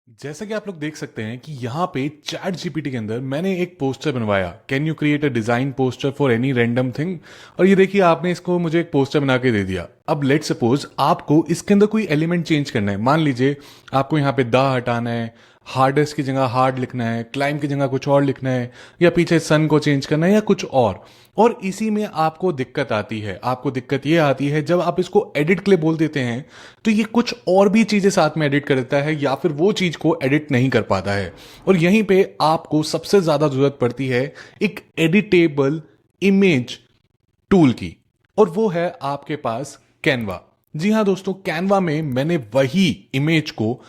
जैसा कि आप लोग देख सकते हैं कि यहाँ पे चैट जीपीटी के अंदर मैंने एक पोस्टर बनवाया, can you create a design poster for any random thing. और ये देखिए आपने इसको मुझे एक पोस्टर बना के दे दिया। अब लेट सपोज आपको इसके अंदर कोई एलिमेंट चेंज करना है। मान लीजिए आपको यहाँ पे दा हटाना है, हार्डेस्ट की जगह हार्ड लिखना है, क्लाइम की जगह कुछ और लिखना है, या पीछे सन को चेंज करना है या कुछ और इसी में आपको दिक्कत आती है। आपको दिक्कत ये आती है जब आप इसको एडिट के लिए बोल देते हैं तो ये कुछ और भी चीजें साथ में एडिट कर देता है या फिर वो चीज को एडिट नहीं कर पाता है। और यहीं पे आपको सबसे ज्यादा जरूरत पड़ती है एक एडिटेबल इमेज टूल की, और वो है आपके पास कैनवा। जी हाँ दोस्तों, कैनवा में मैंने वही इमेज को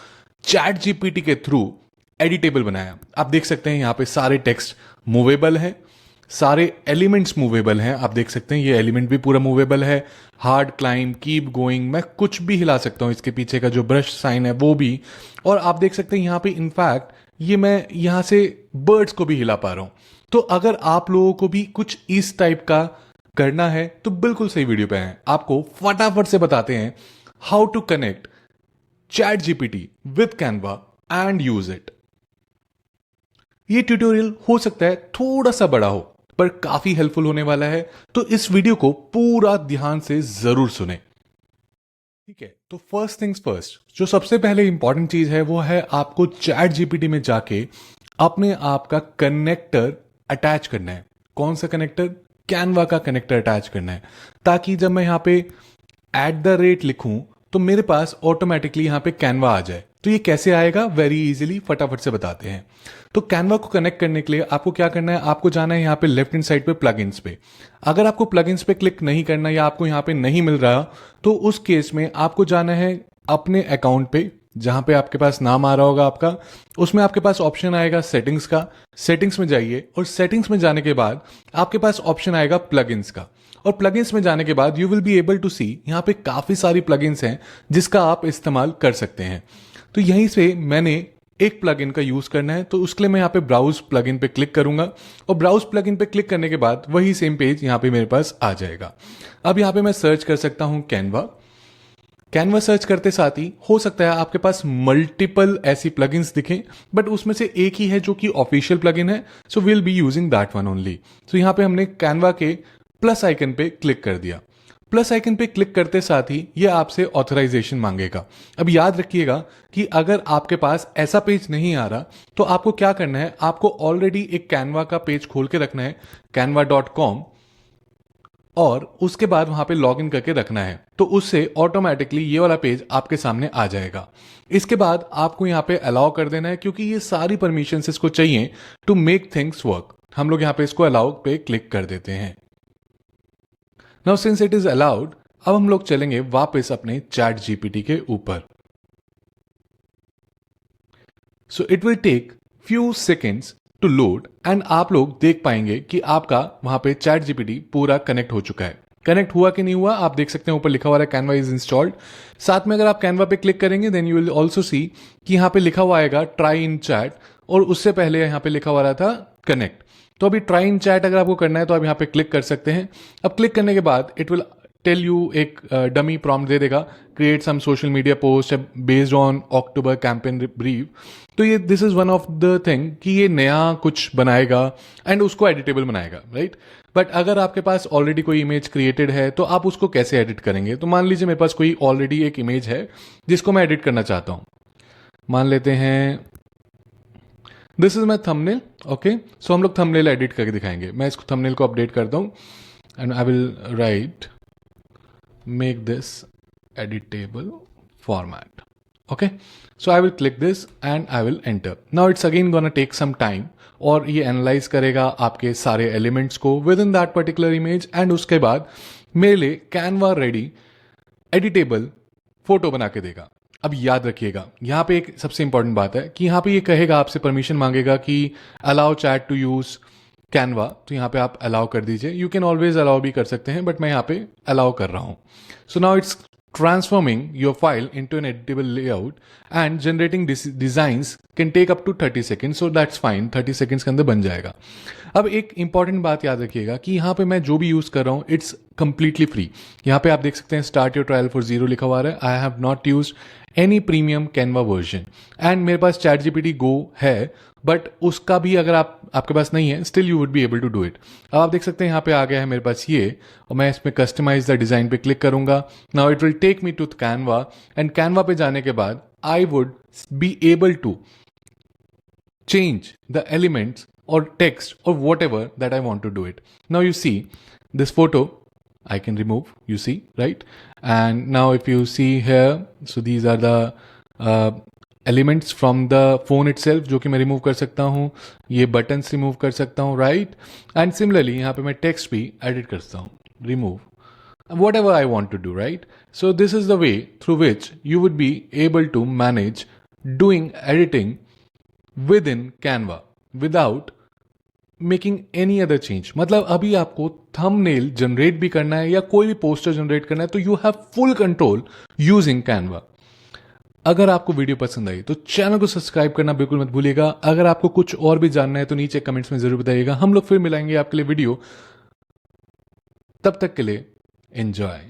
चैट जीपीटी के थ्रू एडिटेबल बनाया। आप देख सकते हैं यहां पे सारे टेक्स्ट मूवेबल हैं, सारे एलिमेंट्स मूवेबल हैं। आप देख सकते हैं ये एलिमेंट भी पूरा मूवेबल है। हार्ड, क्लाइम, कीप गोइंग, मैं कुछ भी हिला सकता हूं। इसके पीछे का जो ब्रश साइन है वो भी। और आप देख सकते हैं यहां पे इनफैक्ट ये मैं यहां से बर्ड्स को भी हिला पा रहा हूं। तो अगर आप लोगों को भी कुछ इस टाइप का करना है तो बिल्कुल सही वीडियो पे हैं। आपको फटाफट से बताते हैं how to connect ChatGPT with Canva and use it. ये ट्यूटोरियल हो सकता है थोड़ा सा बड़ा हो पर काफी हेल्पफुल होने वाला है, तो इस वीडियो को पूरा ध्यान से जरूर सुने। ठीक है, तो फर्स्ट थिंग्स फर्स्ट, जो सबसे पहले इंपॉर्टेंट चीज है वो है आपको चैट जीपीटी में जाके अपने आप का कनेक्टर अटैच करना है। कौन सा कनेक्टर? कैनवा का कनेक्टर अटैच करना है, ताकि जब मैं यहां पे @ लिखूं तो मेरे पास ऑटोमेटिकली यहां पे कैनवा आ जाए। तो ये कैसे आएगा? वेरी इजीली, फटाफट से बताते हैं। तो कैनवा को कनेक्ट करने के लिए आपको क्या करना है, आपको जाना है यहाँ पे लेफ्ट हैंड साइड पे प्लगइन्स पे। अगर आपको प्लगइन्स पे क्लिक नहीं करना या आपको यहाँ पे नहीं मिल रहा तो उस केस में आपको जाना है अपने अकाउंट पे, जहां पे आपके पास नाम आ रहा होगा आपका। उसमें आपके पास ऑप्शन आएगा सेटिंग्स का। सेटिंग्स में जाइए और सेटिंग्स में जाने के बाद आपके पास ऑप्शन आएगा प्लगइन्स का। और प्लगइन्स में जाने के बाद you will be able to see यहाँ पे काफी सारी प्लगइन्स हैं जिसका आप इस्तेमाल कर सकते हैं। तो यहीं से मैंने एक प्लगइन का यूज करना है, तो उसके लिए मैं यहाँ पे ब्राउज प्लगइन पे क्लिक करूंगा और ब्राउज प्लगइन पे क्लिक करने के बाद वही सेम पेज यहाँ पे मेरे पास आ जाएगा। अब यहाँ पे मैं सर्च कर सकता हूं कैनवा। कैनवा सर्च करते साथ ही हो सकता है आपके पास मल्टीपल ऐसी प्लगइन्स दिखें, बट उसमें से एक ही है जो कि ऑफिशियल प्लगइन है, so will be using that one only. तो यहाँ पे हमने कैनवा के प्लस आइकन पे क्लिक कर दिया। प्लस आइकन पे क्लिक करते साथ ही ये आपसे ऑथराइजेशन मांगेगा। अब याद रखिएगा कि अगर आपके पास ऐसा पेज नहीं आ रहा तो आपको क्या करना है, आपको ऑलरेडी एक कैनवा का पेज खोल के रखना है, canva.com, और उसके बाद वहां पे लॉग इन करके रखना है। तो उससे ऑटोमेटिकली ये वाला पेज आपके सामने आ जाएगा। इसके बाद आपको यहाँ पे अलाउ कर देना है, क्योंकि ये सारी परमिशन इसको चाहिए टू मेक थिंग्स वर्क। हम लोग यहाँ पे इसको अलाउ पे क्लिक कर देते हैं। Now since it is allowed, अब हम लोग चलेंगे वापस अपने चैट जीपीटी के ऊपर। So it will take few seconds to load and आप लोग देख पाएंगे कि आपका वहां पे चैट जीपीटी पूरा कनेक्ट हो चुका है। कनेक्ट हुआ कि नहीं हुआ आप देख सकते हैं, ऊपर लिखा हुआ है कैनवा इज इंस्टॉल्ड। साथ में अगर आप कैनवा पे क्लिक करेंगे then you will also see कि यहाँ पे लिखा हुआ आएगा ट्राई इन चैट, और उससे पहले यहाँ पे लिखा हुआ रहा था कनेक्ट। तो अभी ट्राई इन चैट अगर आपको करना है तो आप यहाँ पे क्लिक कर सकते हैं। अब क्लिक करने के बाद इट विल टेल यू, एक डमी प्रॉम्प्ट दे देगा, create some social media post based on October campaign brief. तो ये this is one of the thing कि ये नया कुछ बनाएगा एंड उसको एडिटेबल बनाएगा, राइट। बट अगर आपके पास ऑलरेडी कोई इमेज क्रिएटेड है तो आप उसको कैसे एडिट करेंगे? तो मान लीजिए मेरे पास कोई ऑलरेडी एक इमेज है जिसको मैं एडिट करना चाहता हूं। मान लेते हैं this is my thumbnail, okay. So हम लोग थंबनेल एडिट करके दिखाएंगे। मैं इसको थंबनेल को अपडेट करता हूं and I will write make this editable format, okay. So I will click this and I will enter. Now it's again gonna take some time, और ये एनालाइज करेगा आपके सारे एलिमेंट्स को with in that particular image and उसके बाद मेरे लिए कैनवा रेडी एडिटेबल फोटो बना के देगा। अब याद रखिएगा यहाँ पे एक सबसे इंपॉर्टेंट बात है कि यहाँ पे ये कहेगा, आपसे परमिशन मांगेगा कि allow chat to use Canva. तो यहाँ पे आप अलाउ कर दीजिए। यू कैन ऑलवेज अलाउ भी कर सकते हैं, बट मैं यहाँ पे अलाउ कर रहा हूँ। So now it's transforming your file into an editable layout and generating designs can take up to 30 seconds, so that's fine. 30 seconds के अंदर बन जाएगा। अब एक इंपॉर्टेंट बात याद रखिएगा कि यहाँ पे मैं जो भी यूज कर रहा हूँ इट्स कंप्लीटली फ्री। यहाँ पे आप देख सकते हैं start your trial for zero लिखा हुआ है। I have not use any premium Canva version and मेरे पास चैट जीपीटी गो है, बट उसका भी अगर आपके पास नहीं है, still you would be able to do it. अब आप देख सकते हैं यहाँ पे आ गया है मेरे पास ये, और मैं इसमें कस्टमाइज द डिजाइन पे क्लिक करूंगा। Now it will take me to Canva, and Canva पे जाने के बाद I would be able to change the elements or text or whatever that I want to do it. Now you see this photo I can remove, you see, right? And now if you see here, so these are the elements from the phone itself जो कि मैं remove कर सकता हूँ, ये buttons remove कर सकता हूँ, right? And similarly यहाँ पे मैं text भी edit कर सकता हूँ, remove whatever I want to do, right? So this is the way through which you would be able to manage doing editing within Canva without making any other change। मतलब अभी आपको thumbnail generate भी करना है या कोई भी poster generate करना है तो you have full control using Canva. अगर आपको वीडियो पसंद आई तो चैनल को सब्सक्राइब करना बिल्कुल मत भूलिएगा। अगर आपको कुछ और भी जानना है तो नीचे कमेंट्स में जरूर बताइएगा। हम लोग फिर मिलाएंगे आपके लिए वीडियो, तब तक के लिए एंजॉय।